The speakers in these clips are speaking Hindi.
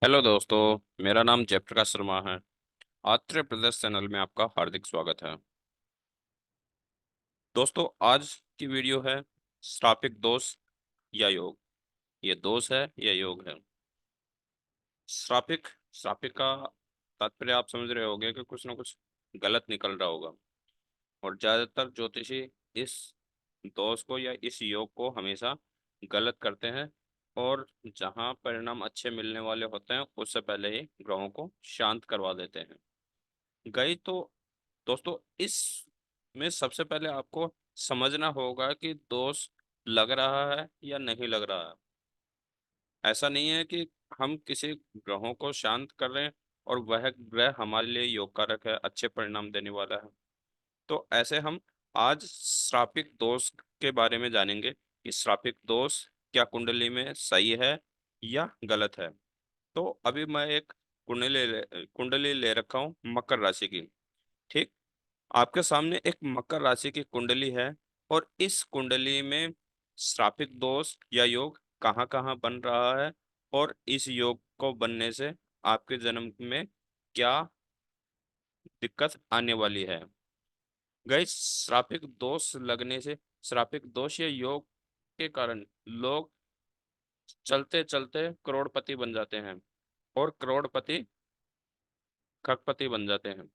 हेलो दोस्तों। मेरा नाम जयप्रकाश शर्मा है। आत्रेय प्रदेश चैनल में आपका हार्दिक स्वागत है। दोस्तों, आज की वीडियो है श्रापिक दोष या योग। ये दोष है या योग है। श्रापिक श्रापिक का तात्पर्य आप समझ रहे होंगे कि कुछ ना कुछ गलत निकल रहा होगा। और ज्यादातर ज्योतिषी इस दोष को या इस योग को हमेशा गलत करते हैं। और जहां परिणाम अच्छे मिलने वाले होते हैं उससे पहले ही ग्रहों को शांत करवा देते हैं। गई तो दोस्तों, इस में सबसे पहले आपको समझना होगा कि दोष लग रहा है या नहीं लग रहा है। ऐसा नहीं है कि हम किसी ग्रहों को शांत कर रहे हैं और वह ग्रह हमारे लिए योगकारक है, अच्छे परिणाम देने वाला है। तो ऐसे हम आज श्रापिक दोष के बारे में जानेंगे कि श्रापिक दोष क्या कुंडली में सही है या गलत है। तो अभी मैं एक कुंडली ले रखा हूँ मकर राशि की। ठीक, आपके सामने एक मकर राशि की कुंडली है। और इस कुंडली में श्रापित दोष या योग कहाँ कहाँ बन रहा है और इस योग को बनने से आपके जन्म में क्या दिक्कत आने वाली है। गाइस, श्रापित दोष लगने से, श्रापित दोष या योग के कारण लोग चलते चलते करोड़पति बन जाते हैं और करोड़पति खरपति बन जाते हैं।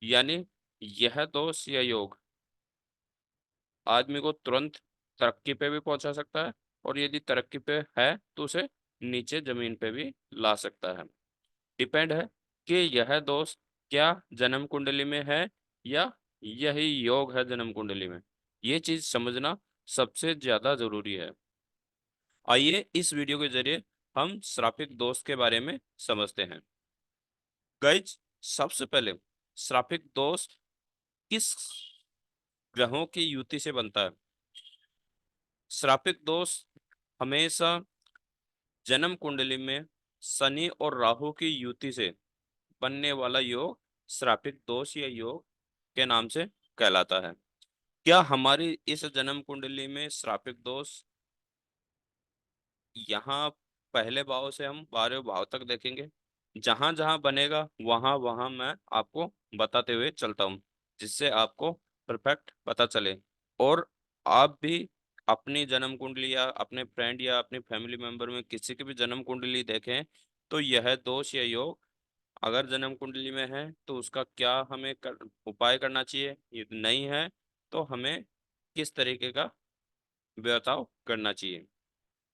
यानी यह दोष या योग आदमी को तुरंत तरक्की पे भी पहुंचा सकता है और यदि तरक्की पे है तो उसे नीचे जमीन पे भी ला सकता है। डिपेंड है कि यह दोष क्या जन्म कुंडली में है या यही योग है जन्म कुंडली में। ये चीज समझना सबसे ज्यादा जरूरी है। आइए इस वीडियो के जरिए हम श्रापित दोष के बारे में समझते हैं। गाइज, सबसे पहले श्रापित दोष किस ग्रहों की युति से बनता है। श्रापित दोष हमेशा जन्म कुंडली में शनि और राहु की युति से बनने वाला योग श्रापित दोष या योग के नाम से कहलाता है। क्या हमारी इस जन्म कुंडली में श्रापित दोष, यहाँ पहले भाव से हम 12वें भाव तक देखेंगे। जहां जहां बनेगा वहां वहां मैं आपको बताते हुए चलता हूँ, जिससे आपको परफेक्ट पता चले। और आप भी अपनी जन्म कुंडली या अपने फ्रेंड या अपनी फैमिली मेंबर में किसी की भी जन्म कुंडली देखें तो यह दोष या योग अगर जन्म कुंडली में है तो उसका क्या हमें उपाय करना चाहिए, यदि नहीं है तो हमें किस तरीके का बर्ताव करना चाहिए।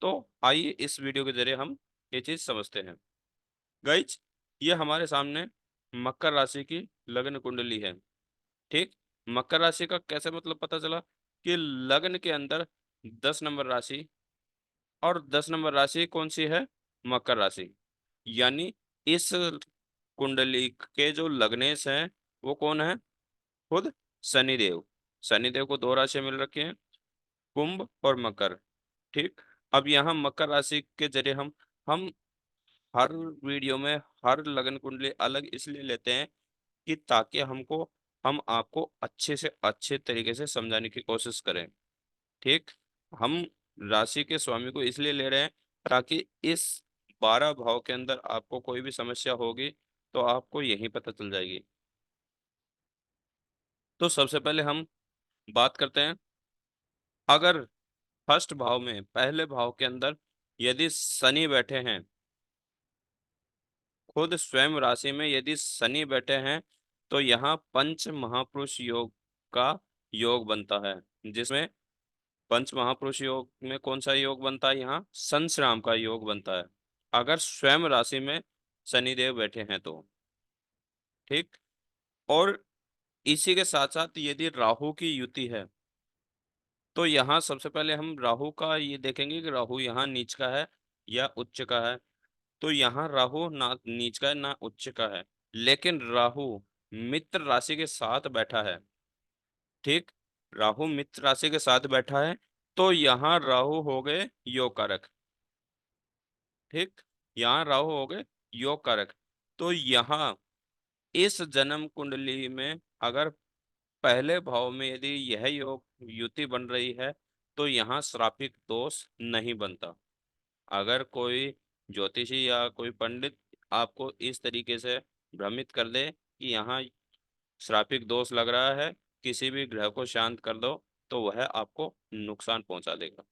तो आइए इस वीडियो के जरिए हम ये चीज समझते हैं। गाइज, ये हमारे सामने मकर राशि की लग्न कुंडली है। ठीक, मकर राशि का कैसे मतलब पता चला कि लग्न के अंदर 10 नंबर राशि, और 10 नंबर राशि कौन सी है? मकर राशि। यानी इस कुंडली के जो लग्नेश हैं वो कौन है? खुद शनिदेव। शनिदेव को दो राशि मिल रखी हैं, कुंभ और मकर। ठीक, अब यहाँ मकर राशि के जरिए हम हर वीडियो में हर लगन कुंडली अलग इसलिए लेते हैं कि ताकि हम आपको अच्छे से अच्छे तरीके से समझाने की कोशिश करें। ठीक, हम राशि के स्वामी को इसलिए ले रहे हैं ताकि इस 12 भाव के अंदर आपको कोई भी समस्या होगी तो आपको यही पता चल जाएगी। तो सबसे पहले हम बात करते हैं, अगर फर्स्ट भाव में पहले भाव के अंदर यदि शनि बैठे हैं, खुद स्वयं राशि में यदि शनि बैठे हैं तो यहाँ पंच महापुरुष योग का योग बनता है। जिसमें पंच महापुरुष योग में कौन सा योग बनता है? यहाँ संश्राम का योग बनता है अगर स्वयं राशि में शनिदेव बैठे हैं तो। ठीक, और इसी के साथ साथ यदि राहु की युति है तो यहाँ सबसे पहले हम राहु का ये देखेंगे कि राहु यहाँ नीच का है या उच्च का है। तो यहाँ राहु ना नीच का है ना उच्च का है, लेकिन राहु मित्र राशि के साथ बैठा है। ठीक, राहु मित्र राशि के साथ बैठा है तो यहाँ राहु हो गए योग कारक। ठीक, यहाँ राहु हो गए योग कारक। तो यहाँ इस जन्म कुंडली में अगर पहले भाव में यदि यह योग युति बन रही है तो यहाँ श्रापित दोष नहीं बनता। अगर कोई ज्योतिषी या कोई पंडित आपको इस तरीके से भ्रमित कर दे कि यहाँ श्रापिक दोष लग रहा है, किसी भी ग्रह को शांत कर दो, तो वह आपको नुकसान पहुंचा देगा।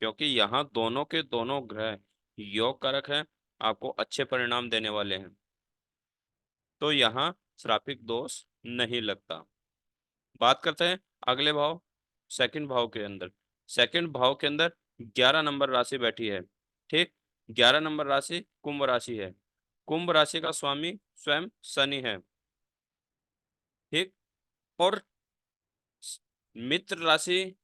क्योंकि यहाँ दोनों के दोनों ग्रह योग कारक हैं, आपको अच्छे परिणाम देने वाले हैं, तो यहाँ श्रापिक दोष नहीं लगता। बात करते हैं अगले भाव, सेकंड भाव के अंदर। सेकंड भाव के अंदर 11 नंबर राशि बैठी है। ठीक, 11 नंबर राशि कुंभ राशि है। कुंभ राशि का स्वामी स्वयं शनि है। ठीक, और मित्र राशि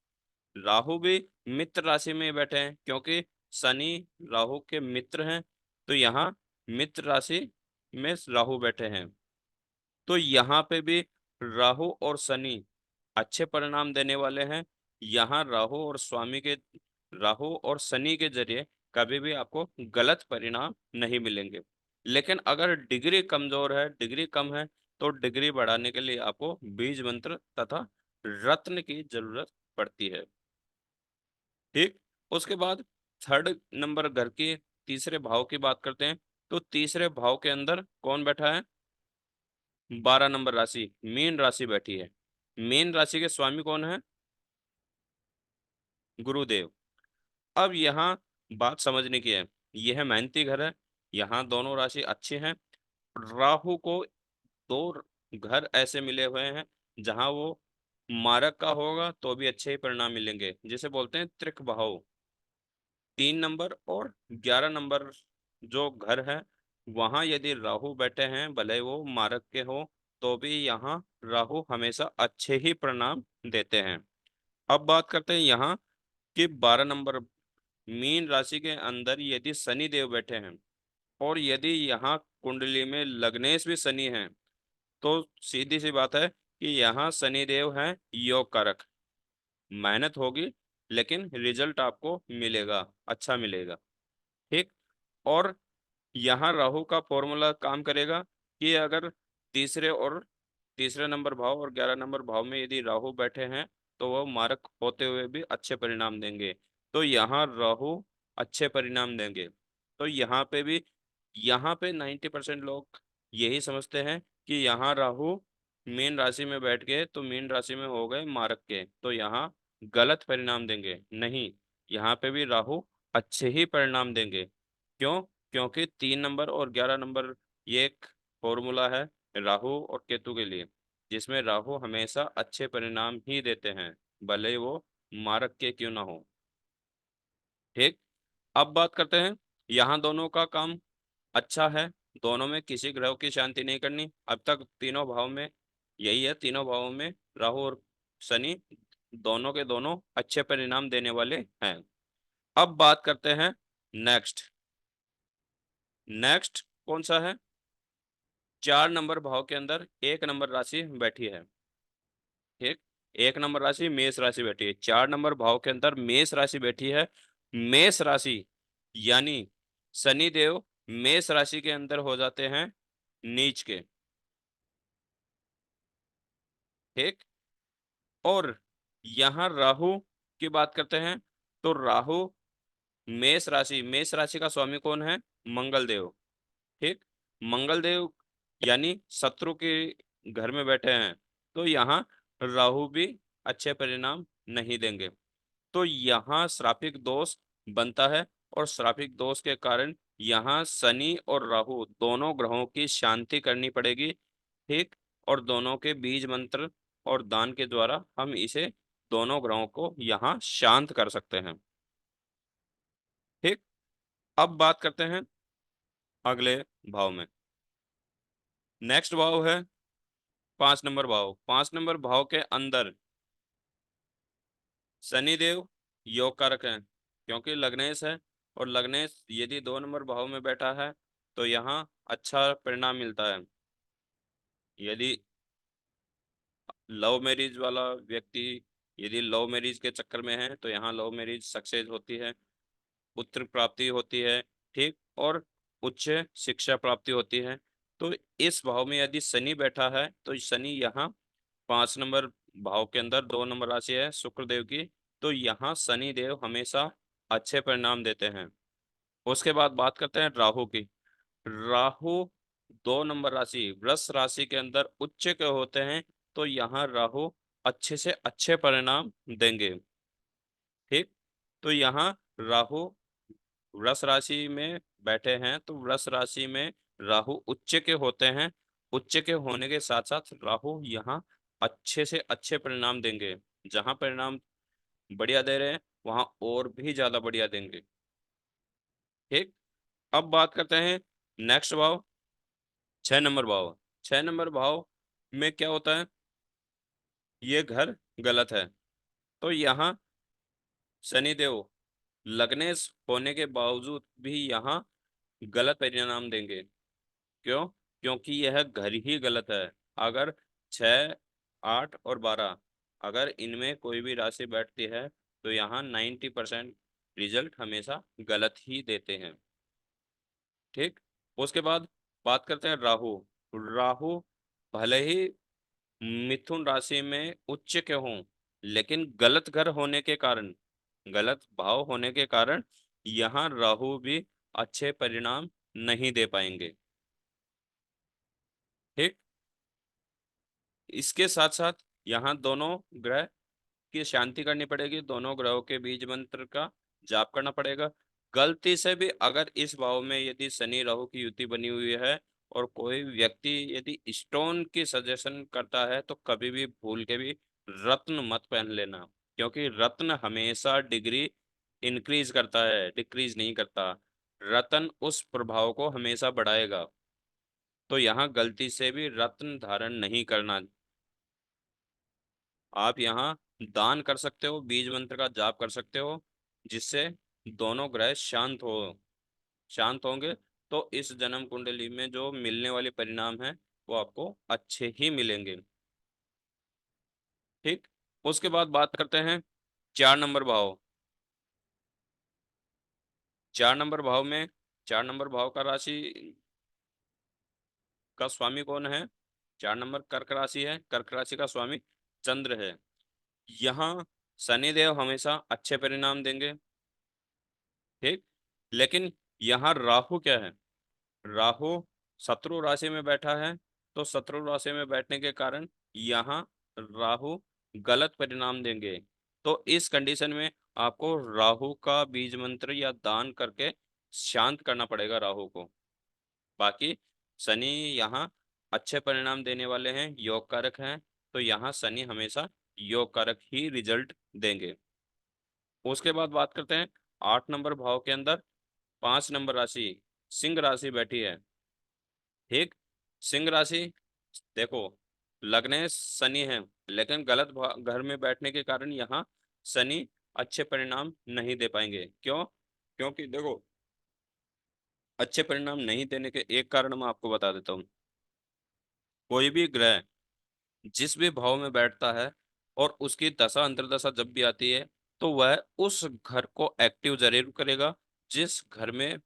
राहु भी मित्र राशि में बैठे हैं, क्योंकि शनि राहु के मित्र हैं, तो यहाँ मित्र राशि में राहु बैठे हैं। तो यहाँ पे भी राहु और शनि अच्छे परिणाम देने वाले हैं। यहाँ राहु और शनि के जरिए कभी भी आपको गलत परिणाम नहीं मिलेंगे। लेकिन अगर डिग्री कमजोर है, डिग्री कम है, तो डिग्री बढ़ाने के लिए आपको बीज मंत्र तथा रत्न की जरूरत पड़ती है। ठीक, उसके बाद थर्ड नंबर घर की तीसरे भाव की बात करते हैं। तो तीसरे भाव के अंदर कौन बैठा है? 12 नंबर राशि मीन राशि बैठी है। मीन राशि के स्वामी कौन है? गुरुदेव। अब यहाँ बात समझने की है, यह मेहनती घर है, यहाँ दोनों राशि अच्छी हैं। राहु को दो घर ऐसे मिले हुए हैं जहां वो मारक का होगा तो भी अच्छे ही परिणाम मिलेंगे, जिसे बोलते हैं त्रिक भाव। 3 नंबर और 11 नंबर जो घर है, वहां यदि राहु बैठे हैं, भले वो मारक के हो, तो भी यहाँ राहु हमेशा अच्छे ही परिणाम देते हैं। अब बात करते हैं यहाँ कि 12 नंबर मीन राशि के अंदर यदि शनि देव बैठे हैं, और यदि यहाँ कुंडली में लग्नेश भी शनि हैं, तो सीधी सी बात है कि यहाँ शनि देव हैं योग कारक। मेहनत होगी, लेकिन रिजल्ट आपको मिलेगा, अच्छा मिलेगा। ठीक, और यहाँ राहु का फॉर्मूला काम करेगा कि अगर तीसरे और तीसरे नंबर भाव और 11 नंबर भाव में यदि राहु बैठे हैं, तो वह मारक होते हुए भी अच्छे परिणाम देंगे। तो यहाँ राहु अच्छे परिणाम देंगे। तो यहाँ पे 90% लोग यही समझते हैं कि यहाँ राहु मीन राशि में बैठ गए तो मीन राशि में हो गए मारक के, तो यहाँ गलत परिणाम देंगे। नहीं, यहाँ पे भी राहु अच्छे ही परिणाम देंगे। क्यों? क्योंकि 3 नंबर और 11 नंबर ये एक फॉर्मूला है राहु और केतु के लिए, जिसमें राहु हमेशा अच्छे परिणाम ही देते हैं, भले ही वो मारक के क्यों ना हो। ठीक, अब बात करते हैं, यहाँ दोनों का काम अच्छा है, दोनों में किसी ग्रह की शांति नहीं करनी। अब तक तीनों भाव में यही है, तीनों भावों में राहु और शनि दोनों के दोनों अच्छे परिणाम देने वाले हैं। अब बात करते हैं नेक्स्ट। नेक्स्ट कौन सा है? 4 नंबर भाव के अंदर 1 नंबर राशि बैठी है। ठीक, 1 नंबर राशि मेष राशि बैठी है, 4 नंबर भाव के अंदर मेष राशि बैठी है। मेष राशि यानी शनि देव मेष राशि के अंदर हो जाते हैं नीच के। ठीक, और यहाँ राहु की बात करते हैं, तो राहु मेष राशि का स्वामी कौन है? मंगल देव। ठीक, मंगल देव यानी शत्रु के घर में बैठे हैं, तो यहाँ राहु भी अच्छे परिणाम नहीं देंगे। तो यहाँ श्रापिक दोष बनता है, और श्रापिक दोष के कारण यहाँ शनि और राहु दोनों ग्रहों की शांति करनी पड़ेगी। ठीक, और दोनों के बीज मंत्र और दान के द्वारा हम इसे दोनों ग्रहों को यहाँ शांत कर सकते हैं। ठीक, अब बात करते हैं अगले भाव में। नेक्स्ट भाव है 5 नंबर भाव। 5 नंबर भाव के अंदर शनिदेव योग कारक हैं, क्योंकि लग्नेश है, और लग्नेश यदि 2 नंबर भाव में बैठा है, तो यहाँ अच्छा परिणाम मिलता है। यदि लव मैरिज वाला व्यक्ति यदि लव मैरिज के चक्कर में है, तो यहाँ लव मैरिज सक्सेस होती है, पुत्र प्राप्ति होती है। ठीक, और उच्च शिक्षा प्राप्ति होती है। तो इस भाव में यदि शनि बैठा है, तो शनि यहाँ 5 नंबर भाव के अंदर 2 नंबर राशि है शुक्र देव की, तो यहाँ शनि देव हमेशा अच्छे परिणाम देते हैं। उसके बाद बात करते हैं राहु की। राहु 2 नंबर राशि वृष राशि के अंदर उच्च के होते हैं, तो यहाँ राहु अच्छे से अच्छे परिणाम देंगे। ठीक। तो यहाँ राहु वृष राशि में बैठे हैं, तो वृष राशि में राहु उच्च के होते हैं। उच्च के होने के साथ साथ राहु यहाँ अच्छे से अच्छे परिणाम देंगे। जहां परिणाम बढ़िया दे रहे हैं वहां और भी ज्यादा बढ़िया देंगे। ठीक। अब बात करते हैं नेक्स्ट भाव, 6 नंबर भाव। 6 नंबर भाव में क्या होता है, ये घर गलत है। तो यहाँ शनिदेव लग्नेश होने के बावजूद भी यहाँ गलत परिणाम देंगे। क्यों? क्योंकि यह घर ही गलत है। अगर 6, 8 और 12, अगर इनमें कोई भी राशि बैठती है तो यहाँ 90% रिजल्ट हमेशा गलत ही देते हैं। ठीक। उसके बाद बात करते हैं राहु। राहु भले ही मिथुन राशि में उच्च के हों, लेकिन गलत घर होने के कारण, गलत भाव होने के कारण यहाँ राहु भी अच्छे परिणाम नहीं दे पाएंगे। ठीक। इसके साथ साथ यहाँ दोनों ग्रह की शांति करनी पड़ेगी, दोनों ग्रहों के बीज मंत्र का जाप करना पड़ेगा। गलती से भी अगर इस भाव में यदि शनि राहु की युति बनी हुई है और कोई व्यक्ति यदि स्टोन की सजेशन करता है, तो कभी भी भूल के भी रत्न मत पहन लेना, क्योंकि रत्न हमेशा डिग्री इंक्रीज करता है, डिक्रीज नहीं करता। रत्न उस प्रभाव को हमेशा बढ़ाएगा। तो यहाँ गलती से भी रत्न धारण नहीं करना। आप यहाँ दान कर सकते हो, बीज मंत्र का जाप कर सकते हो, जिससे दोनों ग्रह शांत हो, शांत होंगे। तो इस जन्म कुंडली में जो मिलने वाले परिणाम है वो आपको अच्छे ही मिलेंगे। ठीक। उसके बाद बात करते हैं 4 नंबर भाव। 4 नंबर भाव में, 4 नंबर भाव का राशि का स्वामी कौन है? 4 नंबर कर्क राशि है। कर्क राशि का स्वामी चंद्र है। यहाँ शनिदेव हमेशा अच्छे परिणाम देंगे। ठीक। लेकिन यहाँ राहु क्या है? राहु शत्रु राशि में बैठा है। तो शत्रु राशि में बैठने के कारण यहाँ राहु गलत परिणाम देंगे। तो इस कंडीशन में आपको राहु का बीज मंत्र या दान करके शांत करना पड़ेगा राहु को। बाकी शनि यहाँ अच्छे परिणाम देने वाले हैं, योग कारक हैं। तो यहाँ शनि हमेशा योग कारक ही रिजल्ट देंगे। उसके बाद बात करते हैं 8 नंबर भाव के अंदर 5 नंबर राशि सिंह राशि बैठी है। ठीक। सिंह राशि, देखो, लग्न शनि है, लेकिन गलत घर में बैठने के कारण यहाँ शनि अच्छे परिणाम नहीं दे पाएंगे। क्यों? क्योंकि देखो, अच्छे परिणाम नहीं देने के एक कारण मैं आपको बता देता हूँ। कोई भी ग्रह जिस भी भाव में बैठता है और उसकी दशा अंतर्दशा जब भी आती है, तो वह उस घर को एक्टिव जरूर करेगा जिस घर में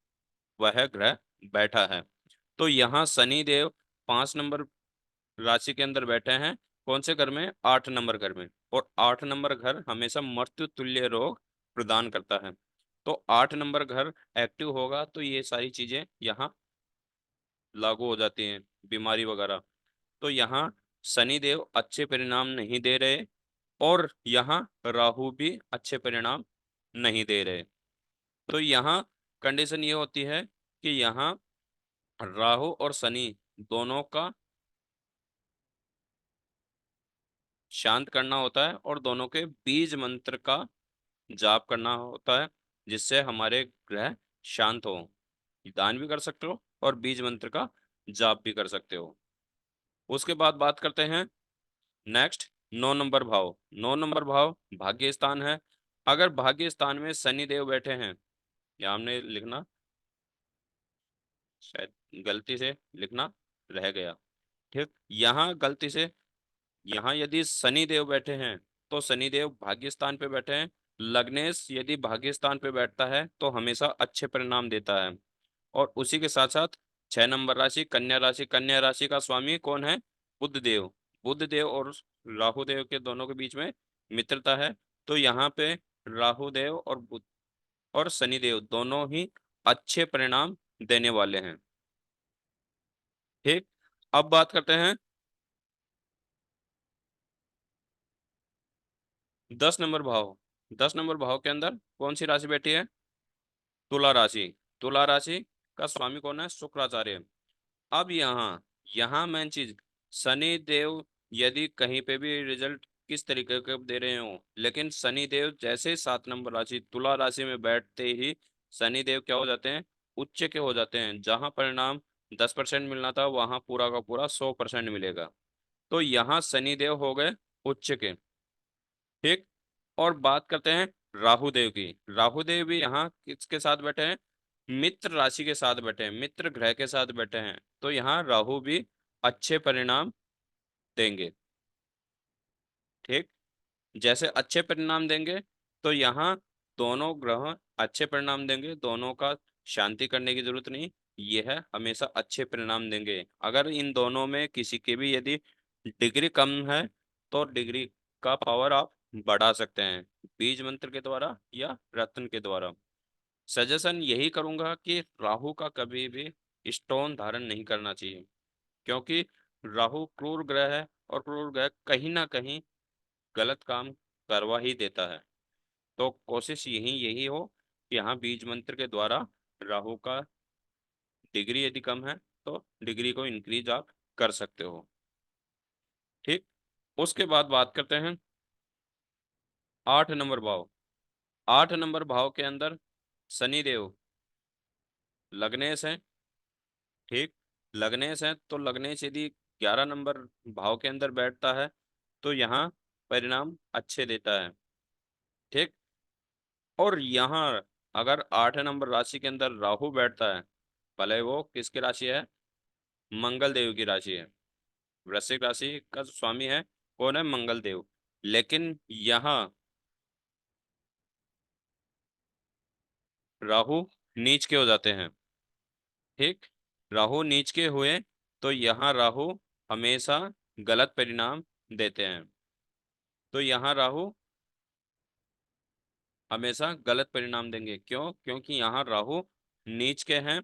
वह ग्रह बैठा है। तो यहाँ शनि देव 5 नंबर राशि के अंदर बैठे हैं। कौन से घर में? 8 नंबर घर में। और 8 नंबर घर हमेशा मृत्यु तुल्य रोग प्रदान करता है। तो 8 नंबर घर एक्टिव होगा तो ये सारी चीजें यहाँ लागू हो जाती हैं, बीमारी वगैरह। तो यहाँ शनि देव अच्छे परिणाम नहीं दे रहे और यहाँ राहु भी अच्छे परिणाम नहीं दे रहे। तो यहाँ कंडीशन ये होती है कि यहाँ राहु और शनि दोनों का शांत करना होता है और दोनों के बीज मंत्र का जाप करना होता है, जिससे हमारे ग्रह शांत हो। दान भी कर सकते हो और बीज मंत्र का जाप भी कर सकते हो। उसके बाद बात करते हैं नेक्स्ट 9 नंबर भाव। 9 नंबर भाव भाग्य स्थान है। अगर भाग्य स्थान में शनि देव बैठे हैं, या हमने लिखना, शायद गलती से लिखना रह गया। ठीक। यहाँ गलती से, यहाँ यदि शनि देव बैठे हैं तो शनि देव भाग्य स्थान पे बैठे हैं। लग्नेश यदि भाग्य स्थान पे बैठता है तो हमेशा अच्छे परिणाम देता है। और उसी के साथ साथ 6 नंबर राशि कन्या राशि, कन्या राशि का स्वामी कौन है? बुध देव। बुध देव और राहु देव के दोनों के बीच में मित्रता है। तो यहाँ पे राहु देव और बुध और शनि देव दोनों ही अच्छे परिणाम देने वाले हैं। ठीक। अब बात करते हैं 10 नंबर भाव। 10 नंबर भाव के अंदर कौन सी राशि बैठी है? तुला राशि। तुला राशि का स्वामी कौन है? शुक्राचार्य। अब यहाँ मेन चीज, शनि देव यदि कहीं पे भी रिजल्ट किस तरीके के दे रहे हो, लेकिन शनि देव जैसे 7 नंबर राशि तुला राशि में बैठते ही शनि देव क्या हो जाते हैं? उच्च के हो जाते हैं। जहां परिणाम 10% मिलना था, वहां पूरा का पूरा 100% मिलेगा। तो यहाँ शनि देव हो गए उच्च के। ठीक। और बात करते हैं राहु देव की। राहु देव भी यहाँ किसके साथ बैठे हैं? मित्र राशि के साथ बैठे हैं, मित्र ग्रह के साथ बैठे हैं। तो यहाँ राहु भी अच्छे परिणाम देंगे। ठीक। जैसे अच्छे परिणाम देंगे, तो यहाँ दोनों ग्रह अच्छे परिणाम देंगे, दोनों का शांति करने की जरूरत नहीं। यह है हमेशा अच्छे परिणाम देंगे। अगर इन दोनों में किसी की भी यदि डिग्री कम है, तो डिग्री का पावर आप बढ़ा सकते हैं, बीज मंत्र के द्वारा या रत्न के द्वारा। सजेशन यही करूंगा कि राहु का कभी भी स्टोन धारण नहीं करना चाहिए, क्योंकि राहु क्रूर ग्रह है, और क्रूर ग्रह कहीं ना कहीं गलत काम करवा ही देता है। तो कोशिश यही यही हो कि यहाँ बीज मंत्र के द्वारा राहु का डिग्री यदि कम है, तो डिग्री को इंक्रीज आप कर सकते हो। ठीक। उसके बाद बात करते हैं 8 नंबर भाव। 8 नंबर भाव के अंदर शनि देव लग्नेश है। ठीक। लग्नेश है, तो लग्नेश यदि 11 नंबर भाव के अंदर बैठता है, तो यहाँ परिणाम अच्छे देता है। ठीक। और यहाँ अगर 8 नंबर राशि के अंदर राहु बैठता है, भले वो किसकी राशि है? मंगल देव की राशि है। वृश्चिक राशि का स्वामी है कौन है? मंगल देव। लेकिन यहाँ राहु नीच के हो जाते हैं। ठीक। राहु नीच के हुए, तो यहाँ राहु हमेशा गलत परिणाम देते हैं। तो यहाँ राहु हमेशा गलत परिणाम देंगे। क्यों? क्योंकि यहाँ राहु नीच के हैं।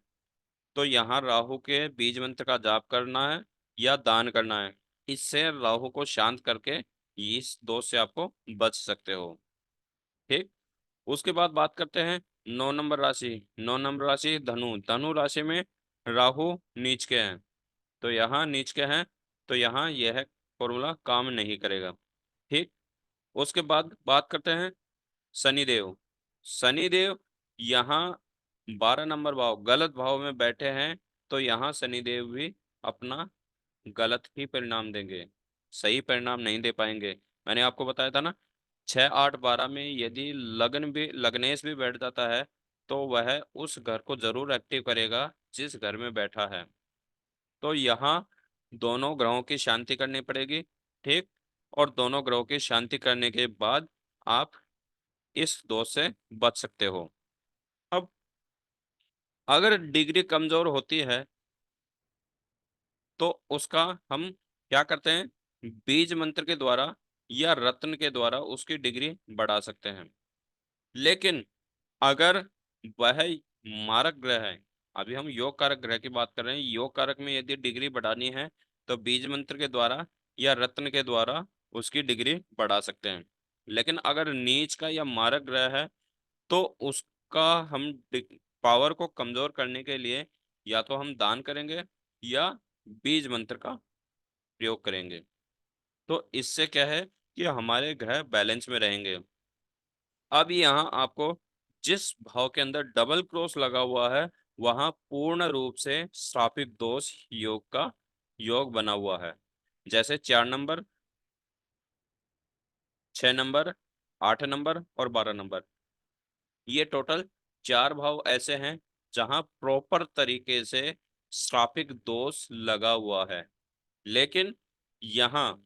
तो यहाँ राहु के बीज मंत्र का जाप करना है या दान करना है। इससे राहु को शांत करके इस दोष से आपको बच सकते हो। ठीक। उसके बाद बात करते हैं 9 नंबर राशि। 9 नंबर राशि धनु। धनु राशि में राहु नीच के हैं, तो यहाँ नीच के हैं, तो यहाँ यह फॉर्मूला काम नहीं करेगा। ठीक। उसके बाद बात करते हैं शनिदेव। शनिदेव यहाँ 12 नंबर भाव गलत भाव में बैठे हैं, तो यहाँ शनिदेव भी अपना गलत ही परिणाम देंगे, सही परिणाम नहीं दे पाएंगे। मैंने आपको बताया था ना, 6 8 12 में यदि लग्न भी लग्नेश भी बैठ जाता है, तो वह उस घर को जरूर एक्टिव करेगा जिस घर में बैठा है। तो यहाँ दोनों ग्रहों की शांति करनी पड़ेगी। ठीक। और दोनों ग्रहों की शांति करने के बाद आप इस दोष से बच सकते हो। अब अगर डिग्री कमजोर होती है, तो उसका हम क्या करते हैं? बीज मंत्र के द्वारा या रत्न के द्वारा उसकी डिग्री बढ़ा सकते हैं। लेकिन अगर वह मारक ग्रह है, अभी हम योग कारक ग्रह की बात कर रहे हैं, योग कारक में यदि डिग्री बढ़ानी है, तो बीज मंत्र के द्वारा या रत्न के द्वारा उसकी डिग्री बढ़ा सकते हैं। लेकिन अगर नीच का या मारक ग्रह है, तो उसका हम पावर को कमजोर करने के लिए या तो हम दान करेंगे या बीज मंत्र का प्रयोग करेंगे। तो इससे क्या है कि हमारे ग्रह बैलेंस में रहेंगे। अब यहाँ आपको जिस भाव के अंदर डबल क्रॉस लगा हुआ है, वहां पूर्ण रूप से स्थापित दोष योग का योग बना हुआ है। जैसे 4 नंबर, 6 नंबर, 8 नंबर और 12 नंबर, ये टोटल 4 भाव ऐसे हैं जहां प्रॉपर तरीके से श्रापिक दोष लगा हुआ है। लेकिन यहाँ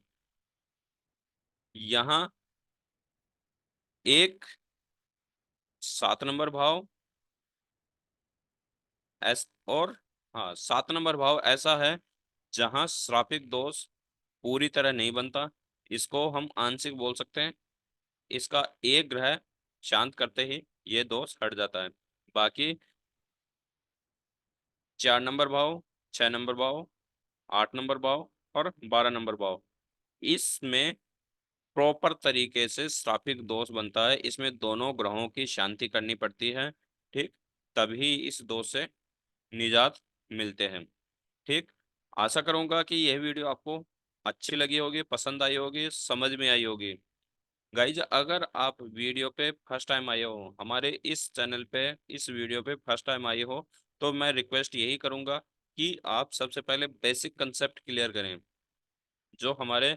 यहाँ एक 7 नंबर भाव और हाँ, 7 नंबर भाव ऐसा है जहां श्रापिक दोष पूरी तरह नहीं बनता। इसको हम आंशिक बोल सकते हैं। इसका एक ग्रह शांत करते ही ये दोष हट जाता है। बाकी 4 नंबर भाव, 6 नंबर भाव, 8 नंबर भाव और 12 नंबर भाव। इसमें प्रॉपर तरीके से सात्विक दोष बनता है, इसमें दोनों ग्रहों की शांति करनी पड़ती है। ठीक, तभी इस दोष से निजात मिलते हैं। ठीक, आशा करूंगा कि यह वीडियो आपको अच्छी लगी होगी, पसंद आई होगी, समझ में आई होगी। गाइज, अगर आप वीडियो पे फर्स्ट टाइम आए हो, हमारे इस चैनल पे इस वीडियो पे फर्स्ट टाइम आए हो, तो मैं रिक्वेस्ट यही करूंगा कि आप सबसे पहले बेसिक कंसेप्ट क्लियर करें, जो हमारे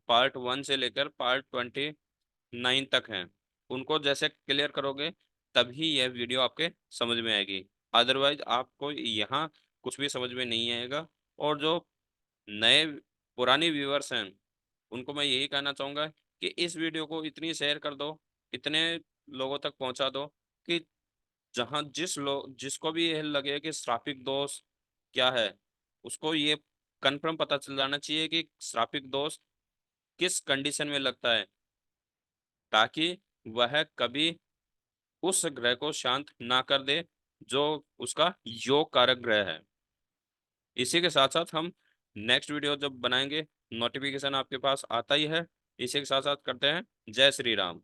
पार्ट 1 से लेकर पार्ट 29 तक हैं। उनको जैसे क्लियर करोगे तभी यह वीडियो आपके समझ में आएगी। अदरवाइज आपको यहाँ कुछ भी समझ में नहीं आएगा। और जो नए पुरानी व्यूअर्स हैं, उनको मैं यही कहना चाहूँगा कि इस वीडियो को इतनी शेयर कर दो, इतने लोगों तक पहुंचा दो कि जहां जिसको भी ये लगे कि श्रापिक दोष क्या है, उसको ये कंफर्म पता चल जाना चाहिए कि श्रापिक दोष किस कंडीशन में लगता है, ताकि वह कभी उस ग्रह को शांत ना कर दे जो उसका योग कारक ग्रह है। इसी के साथ साथ हम नेक्स्ट वीडियो जब बनाएंगे, नोटिफिकेशन आपके पास आता ही है। इसी के साथ साथ करते हैं। जय श्री राम।